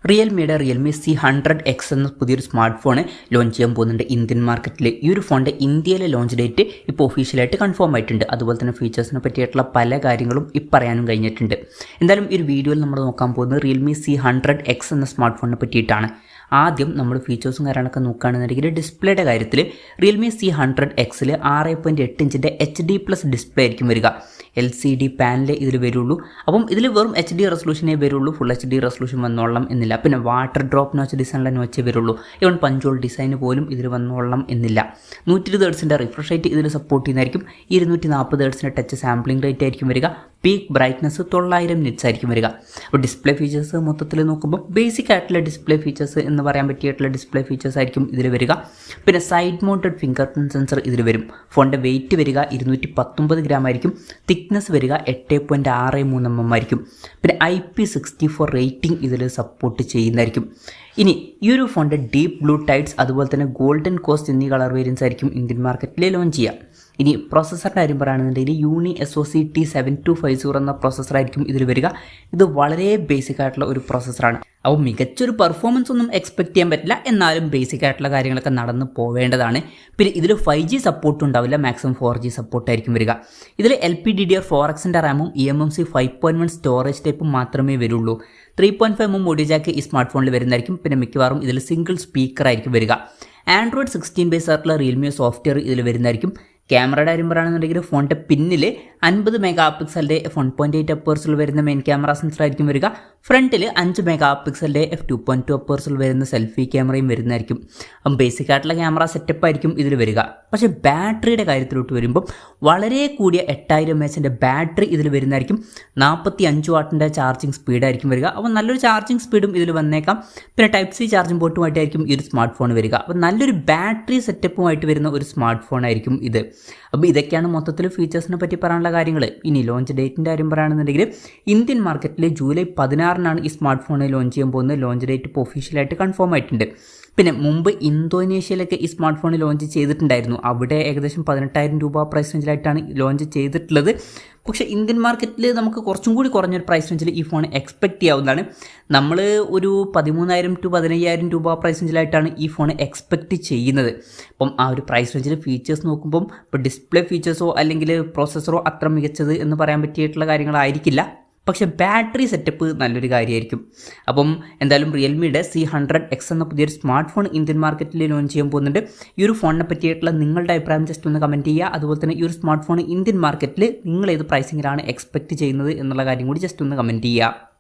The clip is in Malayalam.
റിയൽമിയുടെ റിയൽമി C100X എന്ന പുതിയൊരു സ്മാർട്ട് ഫോൺ ലോഞ്ച് ചെയ്യാൻ പോകുന്നുണ്ട് ഇന്ത്യൻ മാർക്കറ്റിൽ. ഈ ഒരു ഫോണിൻ്റെ ഇന്ത്യയിലെ ലോഞ്ച് ഡേറ്റ് ഇപ്പോൾ ഒഫീഷ്യലായിട്ട് കൺഫേം ആയിട്ടുണ്ട്. അതുപോലെ തന്നെ ഫീച്ചേഴ്സിനെ പറ്റിയിട്ടുള്ള പല കാര്യങ്ങളും പറയാനും കഴിഞ്ഞിട്ടുണ്ട്. എന്തായാലും ഈ ഒരു വീഡിയോയിൽ നമ്മൾ നോക്കാൻ പോകുന്നത് റിയൽമി C100X എന്ന സ്മാർട്ട് ഫോണിനെ പറ്റിയിട്ടാണ്. ആദ്യം നമ്മൾ ഫീച്ചേഴ്സും കാര്യങ്ങളൊക്കെ നോക്കുകയാണെന്നുണ്ടെങ്കിൽ ഡിസ്പ്ലേയുടെ കാര്യത്തിൽ റിയൽമി C100Xൽ 6.8 ഇഞ്ചിൻ്റെ HD+ ഡിസ്പ്ലേ ആയിരിക്കും വരിക. LCD പാനലേ ഇതിൽ വരുള്ളൂ. അപ്പം ഇതിൽ വെറും HD റെസൊല്യൂഷനേ വരുള്ളൂ, ഫുൾ HD റെസൊല്യൂഷൻ വന്നോളണം എന്നില്ല. പിന്നെ വാട്ടർ ഡ്രോപ്പ് നോച്ച് ഡിസൈനിലെ നോച്ചേ വരുള്ളൂ. ഈവൻ പഞ്ചോൾ ഡിസൈൻ പോലും ഇതിൽ വന്നോളണം എന്നില്ല. 120 ഹെർട്സിൻ്റെ റിഫ്രഷ് റേറ്റ് ഇതിൽ സപ്പോർട്ട് ചെയ്യുന്നതായിരിക്കും. 240 ഹെർട്സിൻ്റെ ടച്ച് സാമ്പിളിംഗ് റേറ്റ് ആയിരിക്കും വരിക. പീക്ക് ബ്രൈറ്റ്നസ് 900 നിറ്റ്സ് ആയിരിക്കും വരിക. അപ്പോൾ ഡിസ്പ്ലേ ഫീച്ചേഴ്സ് മൊത്തത്തിൽ നോക്കുമ്പോൾ ബേസിക് ആയിട്ടുള്ള ഡിസ്പ്ലേ ഫീച്ചേഴ്സ് എന്ന് പറയാൻ പറ്റിയിട്ടുള്ള ഡിസ്പ്ലേ ഫീച്ചേഴ്സ് ആയിരിക്കും ഇതിൽ വരിക. പിന്നെ side mounted finger print sensor ഇതിൽ വരും. ഫോണിൻ്റെ വെയിറ്റ് വരിക 219 ഗ്രാം ആയിരിക്കും. തിക്നെസ് വരിക 8.63 mm ആയിരിക്കും. പിന്നെ IP64 റേറ്റിംഗ് ഇതിൽ സപ്പോർട്ട് ചെയ്യുന്നതായിരിക്കും. ഇനി ഈ ഒരു ഫോണിൻ്റെ ഡീപ്പ് ബ്ലൂ ടൈഡ്സ് അതുപോലെ തന്നെ ഗോൾഡൻ കോസ്റ്റ് എന്നീ കളർ വേരിയൻസ് ആയിരിക്കും ഇന്ത്യൻ മാർക്കറ്റിൽ ലോഞ്ച് ചെയ്യുക. ഇനി പ്രോസസ്സറിൻ്റെ കാര്യം പറയുകയാണെന്നുണ്ടെങ്കിൽ യൂണി SoC T7250 എന്ന പ്രോസസ്സറായിരിക്കും ഇതിൽ വരിക. ഇത് വളരെ ബേസിക് ആയിട്ടുള്ള ഒരു പ്രോസസ്സറാണ്. അപ്പോൾ മികച്ചൊരു പെർഫോമൻസ് ഒന്നും എക്സ്പെക്ട് ചെയ്യാൻ പറ്റില്ല, എന്നാലും ബേസിക് ആയിട്ടുള്ള കാര്യങ്ങളൊക്കെ നടന്ന് പോവേണ്ടതാണ്. പിന്നെ ഇതിൽ 5G സപ്പോർട്ട് ഉണ്ടാവില്ല, മാക്സിമം 4G സപ്പോർട്ടായിരിക്കും വരിക. ഇതിൽ LPDDR4Xൻ്റെ റാമും eMMC 5.1 സ്റ്റോറേജ് ടൈപ്പും മാത്രമേ വരുള്ളൂ. 3.5 mm ഓഡിയോ ജാക്ക് ഈ സ്മാർട്ട് ഫോണിൽ വരുന്നതായിരിക്കും. പിന്നെ മിക്കവാറും ഇതിൽ സിംഗിൾ സ്പീക്കർ ആയിരിക്കും വരിക. Android 16 ബേസ് ആയിട്ടുള്ള റിയൽമി സോഫ്റ്റ്വെയർ ഇതിൽ വരുന്നതായിരിക്കും. ക്യാമറയുടെ കാര്യം പറയുകയാണെന്നുണ്ടെങ്കിൽ ഫോണിൻ്റെ പിന്നിൽ 50 മെഗാ പിക്സലിൻ്റെ f1.8 അപ്പേഴ്സിൽ വരുന്ന മെയിൻ ക്യാമറ സെൻസർ ആയിരിക്കും വരിക. ഫ്രണ്ടിൽ 5 മെഗാ പിക്സലിൻ്റെ f2.2 അപ്പേഴ്സിൽ വരുന്ന സെൽഫി ക്യാമറയും വരുന്നതായിരിക്കും. അപ്പം ബേസിക് ആയിട്ടുള്ള ക്യാമറ സെറ്റപ്പ് ആയിരിക്കും ഇതിൽ വരിക. പക്ഷേ ബാറ്ററിയുടെ കാര്യത്തിലോട്ട് വരുമ്പോൾ വളരെ കൂടിയ 8000 mAh ബാറ്ററി ഇതിൽ വരുന്നതായിരിക്കും. 45 വാട്ടിൻ്റെ ചാർജിങ് സ്പീഡായിരിക്കും വരിക. അപ്പോൾ നല്ലൊരു ചാർജിങ് സ്പീഡും ഇതിൽ വന്നേക്കാം. പിന്നെ ടൈപ്പ് C ചാർജിങ് പോർട്ടുമായിട്ടായിരിക്കും ഈ ഒരു സ്മാർട്ട് ഫോൺ വരിക. അപ്പോൾ നല്ലൊരു ബാറ്ററി സെറ്റപ്പുമായിട്ട് വരുന്ന ഒരു സ്മാർട്ട് ഫോൺ ആയിരിക്കും ഇത്. അപ്പോൾ ഇതൊക്കെയാണ് മൊത്തത്തിൽ ഫീച്ചേഴ്സിനെ പറ്റി പറയാനുള്ള കാര്യങ്ങൾ. ഇനി ലോഞ്ച് ഡേറ്റിൻ്റെ കാര്യം പറയുകയാണെന്നുണ്ടെങ്കിൽ ഇന്ത്യൻ മാർക്കറ്റിൽ ജൂലൈ 16 ഈ സ്മാർട്ട് ഫോൺ ലോഞ്ച് ചെയ്യാൻ പോകുന്നത്. ലോഞ്ച് ഡേറ്റ് ഇപ്പോൾ ഒഫീഷ്യലായിട്ട് കൺഫേം ആയിട്ടുണ്ട്. പിന്നെ മുമ്പ് ഇന്തോനേഷ്യയിലൊക്കെ ഈ സ്മാർട്ട് ഫോൺ ലോഞ്ച് ചെയ്തിട്ടുണ്ടായിരുന്നു. അവിടെ ഏകദേശം 18,000 രൂപ പ്രൈസ് റേഞ്ചിലായിട്ടാണ് ലോഞ്ച് ചെയ്തിട്ടുള്ളത്. പക്ഷേ ഇന്ത്യൻ മാർക്കറ്റിൽ നമുക്ക് കുറച്ചും കൂടി കുറഞ്ഞൊരു പ്രൈസ് റേഞ്ചിൽ ഈ ഫോൺ എക്സ്പെക്റ്റ് ചെയ്യാവുന്നതാണ്. നമ്മൾ ഒരു 13,000 to 15,000 രൂപ പ്രൈസ് റേഞ്ചിലായിട്ടാണ് ഈ ഫോൺ എക്സ്പെക്റ്റ് ചെയ്യുന്നത്. അപ്പം ആ ഒരു പ്രൈസ് റേഞ്ചിൽ ഫീച്ചേഴ്സ് നോക്കുമ്പം ഇപ്പോൾ ഡിസ്പ്ലേ ഫീച്ചേഴ്സോ അല്ലെങ്കിൽ പ്രോസസ്സറോ അത്ര മികച്ചത് എന്ന് പറയാൻ പറ്റിയിട്ടുള്ള കാര്യങ്ങളായിരിക്കില്ല. പക്ഷേ ബാറ്ററി സെറ്റപ്പ് നല്ലൊരു കാര്യമായിരിക്കും. അപ്പം എന്തായാലും റിയൽമിയുടെ C100X എന്ന പുതിയൊരു സ്മാർട്ട് ഫോൺ ഇന്ത്യൻ മാർക്കറ്റിൽ ലോഞ്ച് ചെയ്യാൻ പോകുന്നുണ്ട്. ഈ ഒരു ഫോണിനെ പറ്റിയിട്ടുള്ള നിങ്ങളുടെ അഭിപ്രായം ജസ്റ്റ് ഒന്ന് കമൻറ്റ് ചെയ്യുക. അതുപോലെ തന്നെ ഈ ഒരു സ്മാർട്ട് ഫോൺ ഇന്ത്യൻ മാർക്കറ്റിൽ നിങ്ങൾ ഏത് പ്രൈസിങ്ങിലാണ് എക്സ്പെക്റ്റ് ചെയ്യുന്നത് എന്നുള്ള കാര്യം കൂടി ജസ്റ്റ് ഒന്ന് കമൻറ്റ് ചെയ്യുക.